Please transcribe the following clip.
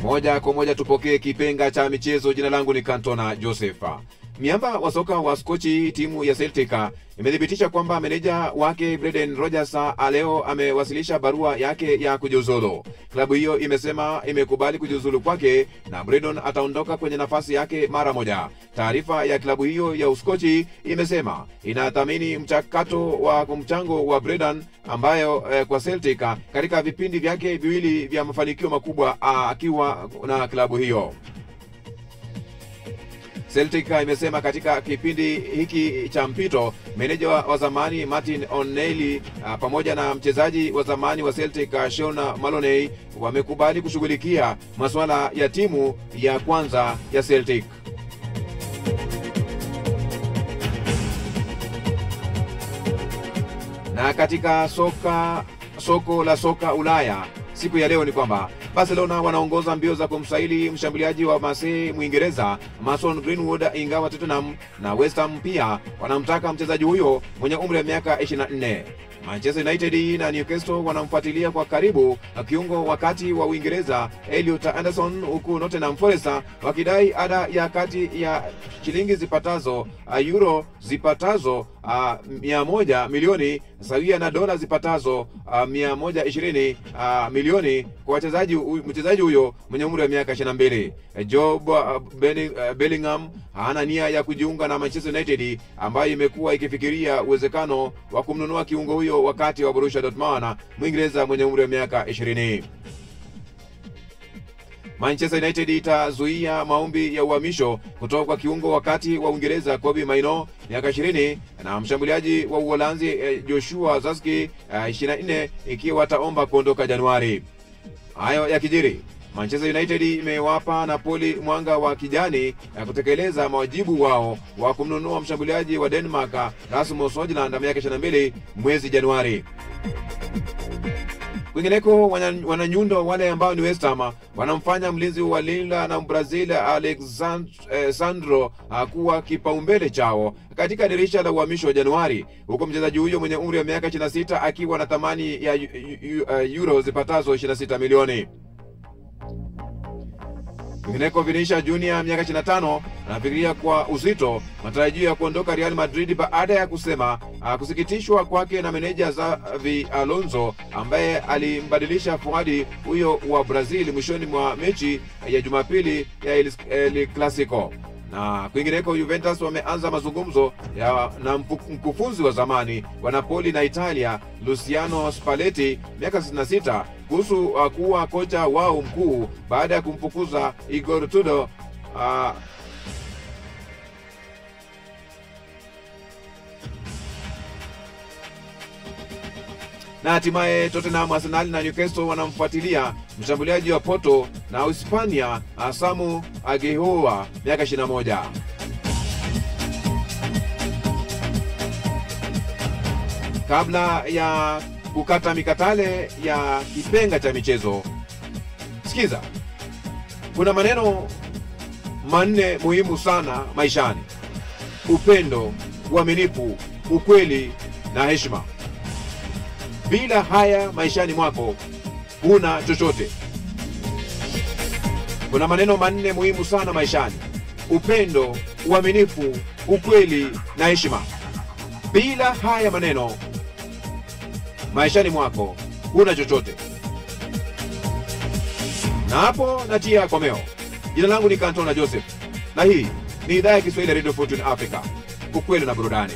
Moja kwa moja tupokee kipenga cha michezo. Jina langu ni Cantona Joseph. Miamba wa soka wa Skochi, timu ya Celtic imethibitisha kwamba meneja wake Brendan Rodgers leo amewasilisha barua yake ya kujiuzulu. Klabu hiyo imesema imekubali kujiuzulu kwake na Brendan ataondoka kwenye nafasi yake mara moja. Taarifa ya klabu hiyo ya Uskochi imesema inathamini mchakato wa mchango wa Brendan ambayo kwa Celtic katika vipindi vyake viwili vya mafanikio makubwa akiwa na klabu hiyo. Celtic imesema katika kipindi hiki cha mpito meneja wa zamani Martin O'Neill pamoja na mchezaji wa zamani wa Celtic Sean Maloney wamekubali kushughulikia masuala ya timu ya kwanza ya Celtic. Na katika soko la soka Ulaya siku ya leo ni kwamba Barcelona wanaongoza mbio za kumsaili mshambuliaji wa Marseille Mwingereza Mason Greenwood, ingawa Tottenham na West Ham pia wanamtaka mchezaji huyo mwenye umri wa miaka 24. Manchester United na Newcastle wanamfuatilia kwa karibu kiungo wakati wa Uingereza Elliot Anderson, huku Nottingham Forest wakidai ada ya kati ya shilingi zipatazo euro zipatazo 100 milioni sawia na dola zipatazo 120 milioni kwa mchezaji huyo mwenye umri wa miaka 22. Job Bellingham hana nia ya kujiunga na Manchester United ambayo imekuwa ikifikiria uwezekano wa kumnunua kiungo huyo wakati wa Borussia Dortmund Mwingereza mwenye umri wa miaka 20. Manchester United itazuia maombi ya uhamisho kutoka kwa kiungo wakati wa Uingereza Kobbie Mainoo miaka 20 na mshambuliaji wa Uholanzi Joshua Zirkzee 24 ikiwa wataomba kuondoka Januari. Hayo yakijiri, Manchester United imewapa Napoli mwanga wa kijani ya kutekeleza mawajibu wao wa kumnunua mshambuliaji wa Denmark Rasmus Højlund miaka 22 mwezi Januari. Kwingineko, wananyundo wale ambao ni West Ham wanamfanya mlinzi wa Lille na Brazil Alexandro kuwa kipaumbele chao katika dirisha la uhamisho wa Januari, huko mchezaji huyo mwenye umri wa miaka 26 akiwa na thamani ya euro zipatazo 26 milioni. Kwingineko, Vinicius Junior miaka 25 anafikiria kwa uzito matarajio ya kuondoka Real Madrid baada ya kusema kusikitishwa kwake na meneja Xavi Alonso ambaye alimbadilisha forward huyo wa Brazil mwishoni mwa mechi ya Jumapili ya El Clasico. Na kwingineko, Juventus wameanza mazungumzo na mkufunzi wa zamani wa Napoli na Italia Luciano Spalletti miaka 66 kuhusu kuwa kocha wao mkuu baada ya kumfukuza Igor Tudor na hatimaye Tottenham, Arsenal na Newcastle wanamfuatilia mshambuliaji wa Porto na Hispania Samu Aguilar miaka 21. Kabla ya kukata mikatale ya kipenga cha michezo, sikiza, kuna maneno manne muhimu sana maishani: upendo, uaminifu, ukweli na heshima. Bila haya maishani mwako huna chochote. Kuna maneno manne muhimu sana maishani: upendo, uaminifu, ukweli na heshima. Bila haya maneno maishani mwako huna chochote. Na hapo natia komeo. Jina langu ni Cantona Joseph na hii ni idhaa ya Kiswahili ya Radio Fortune Africa, ukweli na burudani.